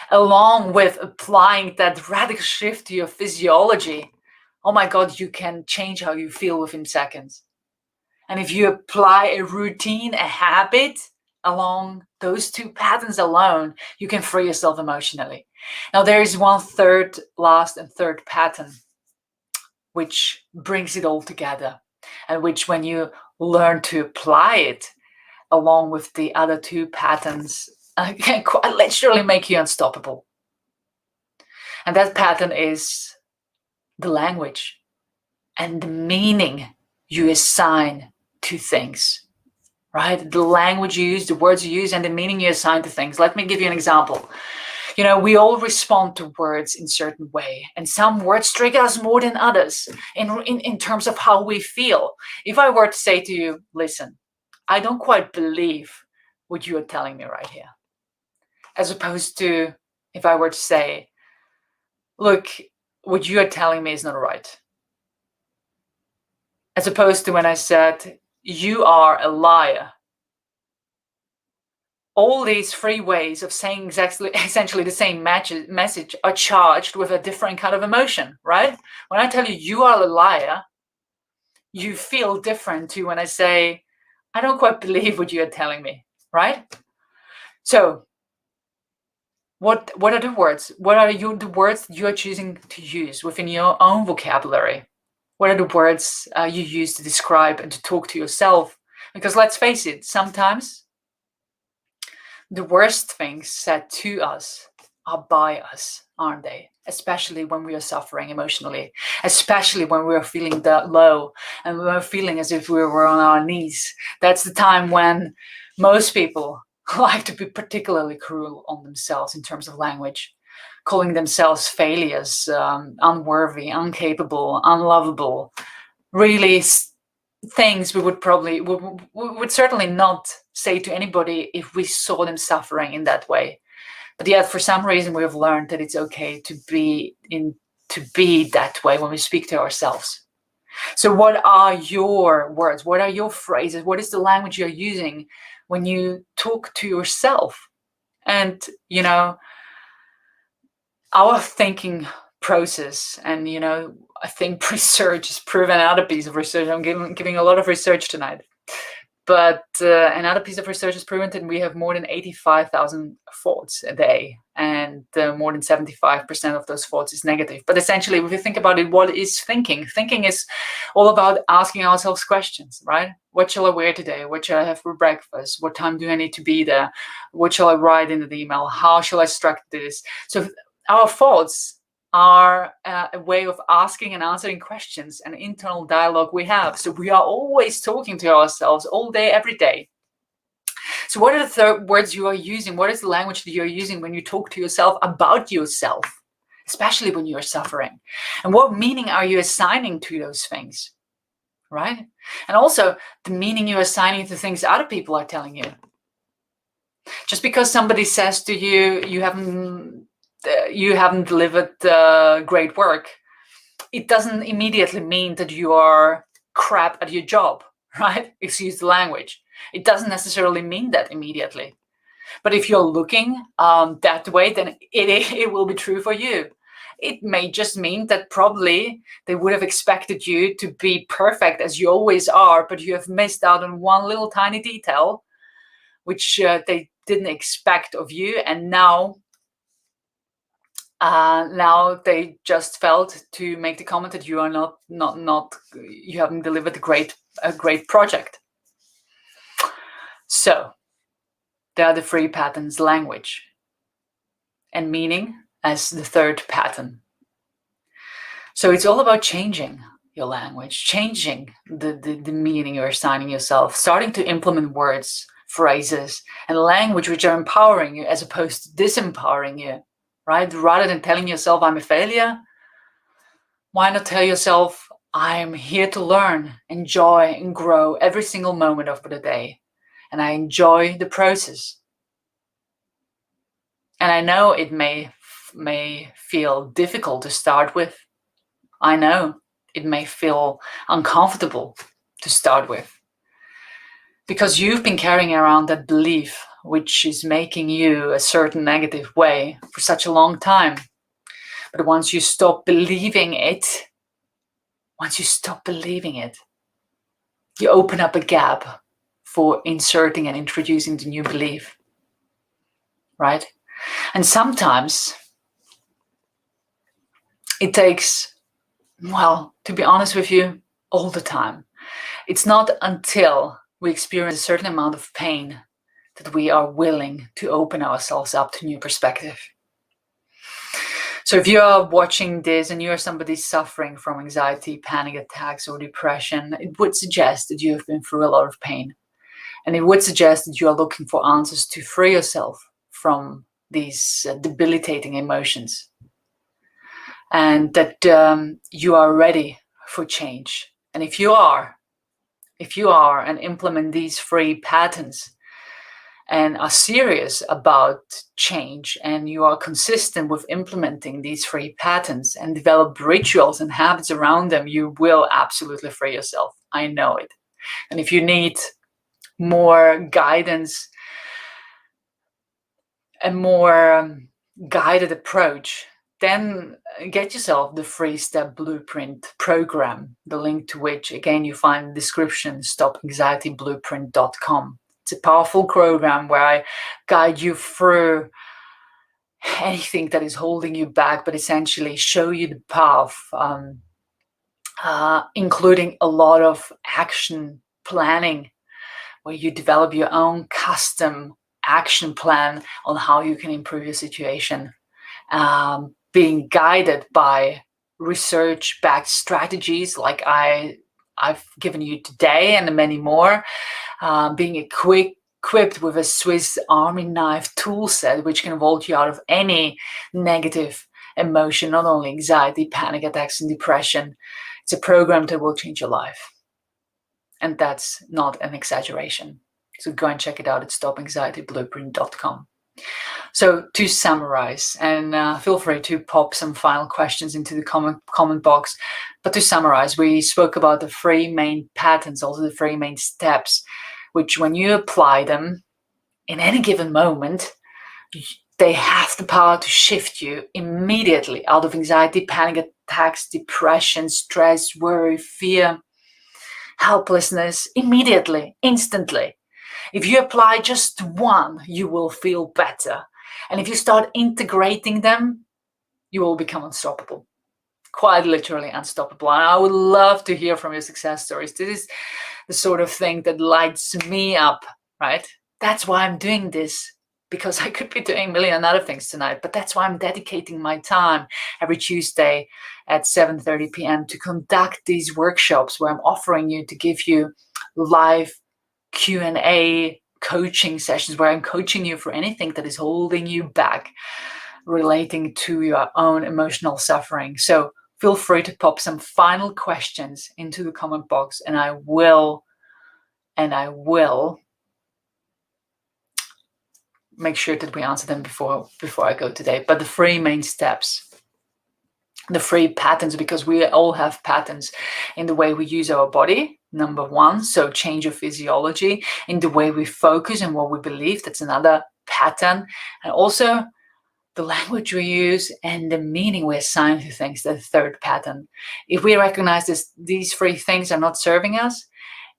Speaker 1: along with applying that radical shift to your physiology, oh my God, you can change how you feel within seconds. And if you apply a routine, a habit along those two patterns alone, you can free yourself emotionally. Now, there is one last and third pattern, which brings it all together, and which, when you learn to apply it along with the other two patterns, can quite literally make you unstoppable. And that pattern is the language and the meaning you assign to things, right? The language you use, the words you use, and the meaning you assign to things. Let me give you an example. We all respond to words in a certain way, and some words trigger us more than others in terms of how we feel. If I were to say to you, listen, I don't quite believe what you are telling me right here, as opposed to if I were to say, look, what you are telling me is not right. As opposed to when I said, you are a liar. All these three ways of saying essentially the same message are charged with a different kind of emotion, right? When I tell you, you are a liar, you feel different to when I say, I don't quite believe what you are telling me, right? So what are the words? What are the words you are choosing to use within your own vocabulary? What are the words you use to describe and to talk to yourself? Because let's face it, sometimes the worst things said to us are by us, aren't they? Especially when we are suffering emotionally, especially when we are feeling that low and we're feeling as if we were on our knees. That's the time when most people like to be particularly cruel on themselves in terms of language, calling themselves failures, unworthy, incapable, unlovable, really things we would certainly not say to anybody if we saw them suffering in that way. But yet, for some reason, we have learned that it's okay to be that way when we speak to ourselves. So what are your words? What are your phrases? What is the language you're using when you talk to yourself? And, our thinking process, and, I think research has proven, another piece of research, I'm giving a lot of research tonight, but another piece of research has proven that we have more than 85,000 thoughts a day, and more than 75% of those thoughts is negative. But essentially, if you think about it, what is thinking? Thinking is all about asking ourselves questions, right? What shall I wear today? What shall I have for breakfast? What time do I need to be there? What shall I write in the email? How shall I structure this? So our thoughts are a way of asking and answering questions, an internal dialogue we have. So we are always talking to ourselves all day, every day. So what are the words you are using? What is the language that you're using when you talk to yourself about yourself, especially when you're suffering? And what meaning are you assigning to those things, right? And also the meaning you're assigning to things other people are telling you. Just because somebody says to you, you haven't delivered great work, it doesn't immediately mean that you are crap at your job, right? Excuse the language. It doesn't necessarily mean that immediately. But if you're looking that way, then it will be true for you. It may just mean that probably they would have expected you to be perfect as you always are, but you have missed out on one little tiny detail, which they didn't expect of you, and now they just felt to make the comment that you are you haven't delivered a great project. So there are the three patterns: language and meaning as the third pattern. So it's all about changing your language, changing the meaning you're assigning yourself, starting to implement words, phrases, and language which are empowering you as opposed to disempowering you, right? Rather than telling yourself, I'm a failure, why not tell yourself, I'm here to learn, enjoy, and grow every single moment of the day. And I enjoy the process. And I know it may feel difficult to start with. I know it may feel uncomfortable to start with, because you've been carrying around that belief which is making you a certain negative way for such a long time. But once you stop believing it, You open up a gap for inserting and introducing the new belief, right? And sometimes it takes, well, to be honest with you, all the time. It's not until we experience a certain amount of pain that we are willing to open ourselves up to new perspective. So if you are watching this and you are somebody suffering from anxiety, panic attacks, or depression, it would suggest that you have been through a lot of pain. And it would suggest that you are looking for answers to free yourself from these debilitating emotions. And that you are ready for change. And if you are and implement these 3 patterns and are serious about change, and you are consistent with implementing these 3 patterns and develop rituals and habits around them, you will absolutely free yourself. I know it. And if you need more guidance, a more guided approach, then get yourself the 3-step blueprint program, the link to which, again, you find in the description, stopanxietyblueprint.com. It's a powerful program where I guide you through anything that is holding you back, but essentially show you the path, including a lot of action planning, where you develop your own custom action plan on how you can improve your situation, being guided by research-backed strategies like I've given you today, and many more, being equipped with a Swiss Army knife tool set, which can vault you out of any negative emotion, not only anxiety, panic attacks, and depression. It's a program that will change your life. And that's not an exaggeration. So go and check it out at stopanxietyblueprint.com. So to summarize, and feel free to pop some final questions into the comment box, but to summarize, we spoke about the 3 main patterns, also the 3 main steps, which when you apply them in any given moment, they have the power to shift you immediately out of anxiety, panic attacks, depression, stress, worry, fear, helplessness, immediately, instantly. If you apply just one, you will feel better. And if you start integrating them, you will become unstoppable. Quite literally unstoppable. And I would love to hear from your success stories. This is the sort of thing that lights me up, right? That's why I'm doing this, because I could be doing a million other things tonight, but that's why I'm dedicating my time every Tuesday at 7:30 p.m. to conduct these workshops where I'm offering you to give you live Q&A coaching sessions where I'm coaching you for anything that is holding you back relating to your own emotional suffering. So feel free to pop some final questions into the comment box, and I will make sure that we answer them before I go today. But the 3 main steps, the 3 patterns, because we all have patterns in the way we use our body, number 1. So change your physiology, in the way we focus and what we believe. That's another pattern. And also the language we use and the meaning we assign to things, the 3rd pattern. If we recognize these 3 things are not serving us,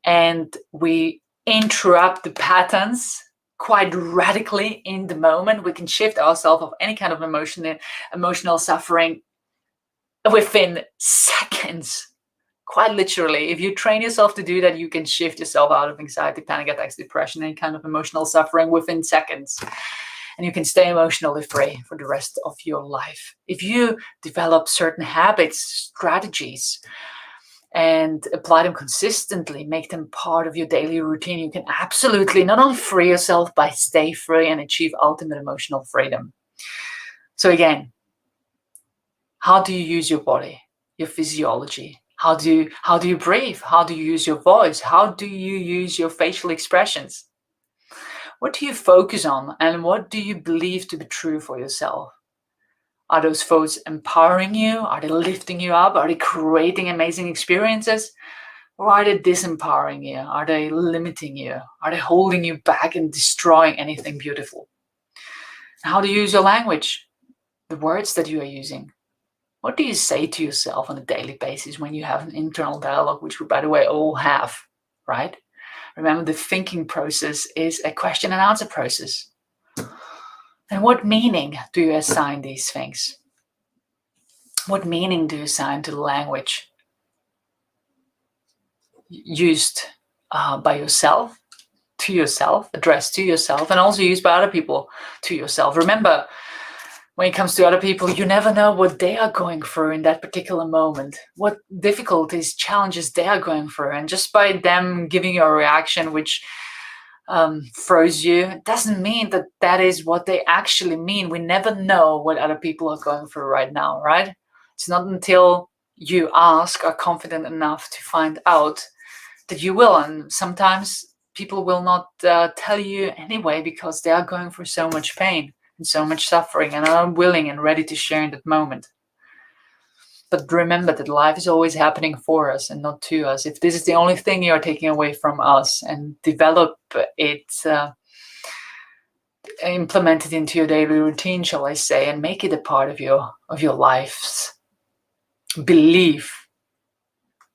Speaker 1: and we interrupt the patterns quite radically in the moment, we can shift ourselves of any kind of emotional suffering within seconds. Quite literally, if you train yourself to do that, you can shift yourself out of anxiety, panic attacks, depression, any kind of emotional suffering within seconds. And you can stay emotionally free for the rest of your life. If you develop certain habits, strategies, and apply them consistently, make them part of your daily routine, you can absolutely not only free yourself, but stay free and achieve ultimate emotional freedom. So again, how do you use your body, your physiology? How do you breathe? How do you use your voice? How do you use your facial expressions? What do you focus on, and what do you believe to be true for yourself? Are those thoughts empowering you? Are they lifting you up? Are they creating amazing experiences? Or are they disempowering you? Are they limiting you? Are they holding you back and destroying anything beautiful? How do you use your language? The words that you are using. What do you say to yourself on a daily basis when you have an internal dialogue, which we, by the way, all have, right? Remember, the thinking process is a question and answer process. And what meaning do you assign these things? What meaning do you assign to the language used by yourself, to yourself, addressed to yourself, and also used by other people to yourself? Remember, when it comes to other people, you never know what they are going through in that particular moment, what difficulties, challenges they are going through. And just by them giving you a reaction which throws you, it doesn't mean that that is what they actually mean. We never know what other people are going through right now, right? It's not until you ask, are confident enough to find out, that you will. And sometimes people will not tell you anyway, because they are going through so much pain and so much suffering and are willing and ready to share in that moment. But remember that life is always happening for us and not to us. If this is the only thing you are taking away from us, and develop it, implement it into your daily routine, shall I say, and make it a part of your life's belief,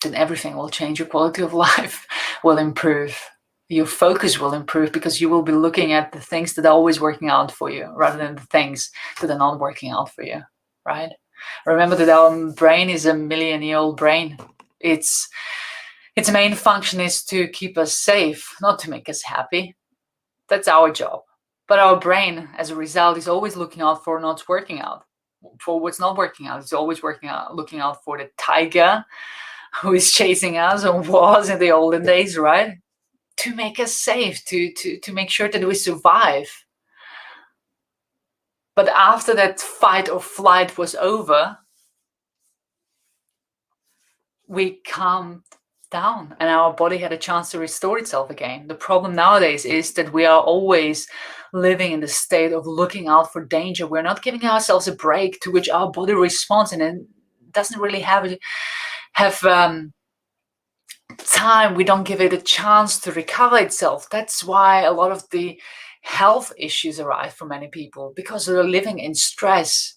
Speaker 1: then everything will change. Your quality of life will improve. Your focus will improve, because you will be looking at the things that are always working out for you rather than the things that are not working out for you, right? Remember that our brain is a million-year-old brain. Its main function is to keep us safe, not to make us happy. That's our job. But our brain, as a result, is always looking out for what's working out. For what's not working out, it's always looking out for the tiger who is chasing us, or was in the olden days, right? To make us safe, to make sure that we survive. But after that fight or flight was over, we calmed down and our body had a chance to restore itself again. The problem nowadays is that we are always living in the state of looking out for danger. We're not giving ourselves a break to which our body responds, and it doesn't really have time. We don't give it a chance to recover itself. That's why a lot of the health issues arise for many people, because they're living in stress.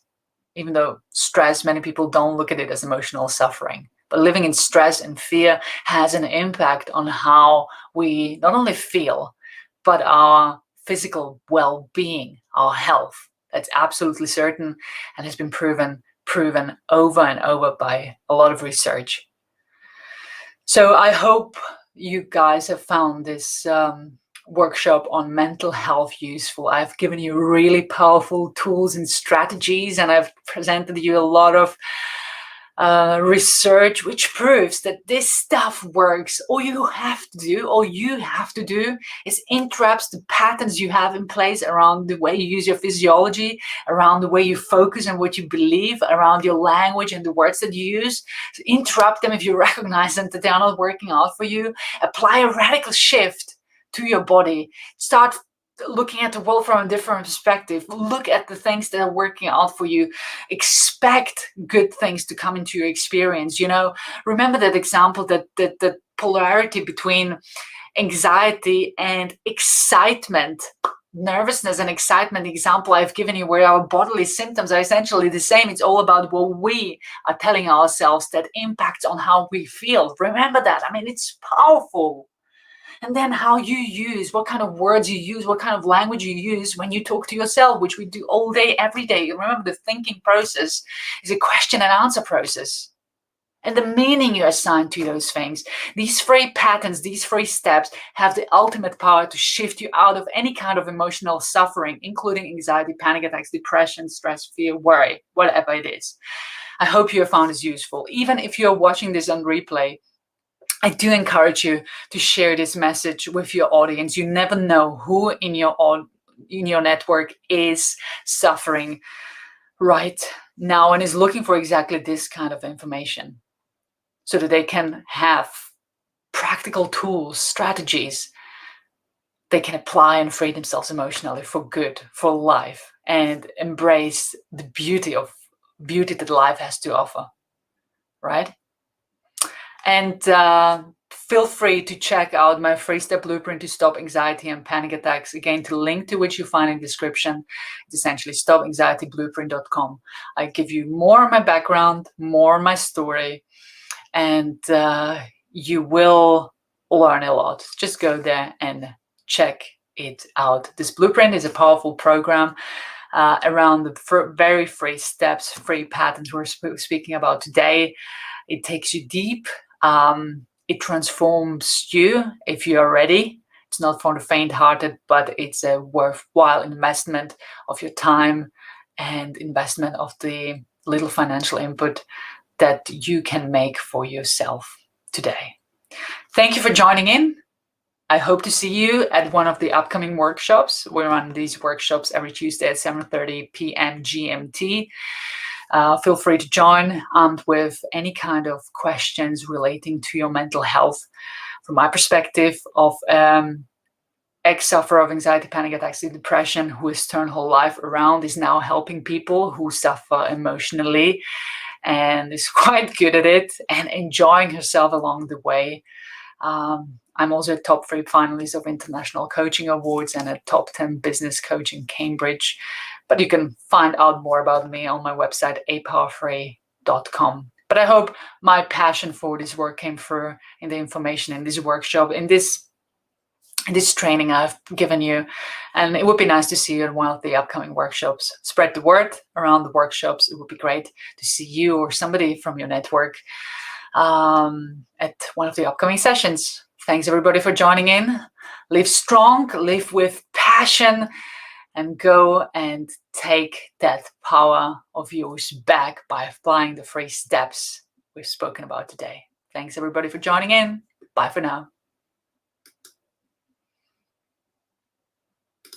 Speaker 1: Even though stress, many people don't look at it as emotional suffering, but living in stress and fear has an impact on how we not only feel, but our physical well-being, our health. That's absolutely certain and has been proven over and over by a lot of research. So I hope you guys have found this workshop on mental health useful. I've given you really powerful tools and strategies, and I've presented you a lot of research which proves that this stuff works. All you have to do is interrupt the patterns you have in place around the way you use your physiology, around the way you focus and what you believe, around your language and the words that you use. So interrupt them if you recognize them, that they are not working out for you. Apply a radical shift to your body. Start looking at the world from a different perspective. Look at the things that are working out for you. Expect good things to come into your experience. Remember that example, that polarity between anxiety and excitement, nervousness and excitement example I've given you, where our bodily symptoms are essentially the same. It's all about what we are telling ourselves that impacts on how we feel. Remember that. It's powerful. And then how you use, what kind of words you use, what kind of language you use when you talk to yourself, which we do all day, every day. Remember, the thinking process is a question and answer process. And the meaning you assign to those things, these 3 patterns, these 3 steps have the ultimate power to shift you out of any kind of emotional suffering, including anxiety, panic attacks, depression, stress, fear, worry, whatever it is. I hope you have found this useful. Even if you're watching this on replay, I do encourage you to share this message with your audience. You never know who in your network is suffering right now and is looking for exactly this kind of information, so that they can have practical tools, strategies they can apply and free themselves emotionally for good, for life, and embrace the beauty that life has to offer, right? And feel free to check out my 3-step blueprint to stop anxiety and panic attacks. Again, the link to which you find in the description. It's essentially stopanxietyblueprint.com. I give you more on my background, more on my story, and you will learn a lot. Just go there and check it out. This blueprint is a powerful program around the very free steps, free patterns we're speaking about today. It takes you deep. It transforms you if you are ready. It's not for the faint-hearted, but it's a worthwhile investment of your time and investment of the little financial input that you can make for yourself today. Thank you for joining in. I hope to see you at one of the upcoming workshops. We run these workshops every Tuesday at 7:30 p.m. GMT. Feel free to join with any kind of questions relating to your mental health. From my perspective of ex-sufferer of anxiety, panic attacks, depression, who has turned her life around, is now helping people who suffer emotionally and is quite good at it and enjoying herself along the way. I'm also a top 3 finalist of International Coaching Awards and a top 10 business coach in Cambridge. But you can find out more about me on my website, 𝗦𝘁𝗲𝗃 But I hope my passion for this work came through in the information in this workshop, in this training I've given you. And it would be nice to see you at one of the upcoming workshops. Spread the word around the workshops. It would be great to see you or somebody from your network at one of the upcoming sessions. Thanks everybody for joining in. Live strong, live with passion, and go and take that power of yours back by applying the 3 steps we've spoken about today. Thanks everybody for joining in. Bye for now.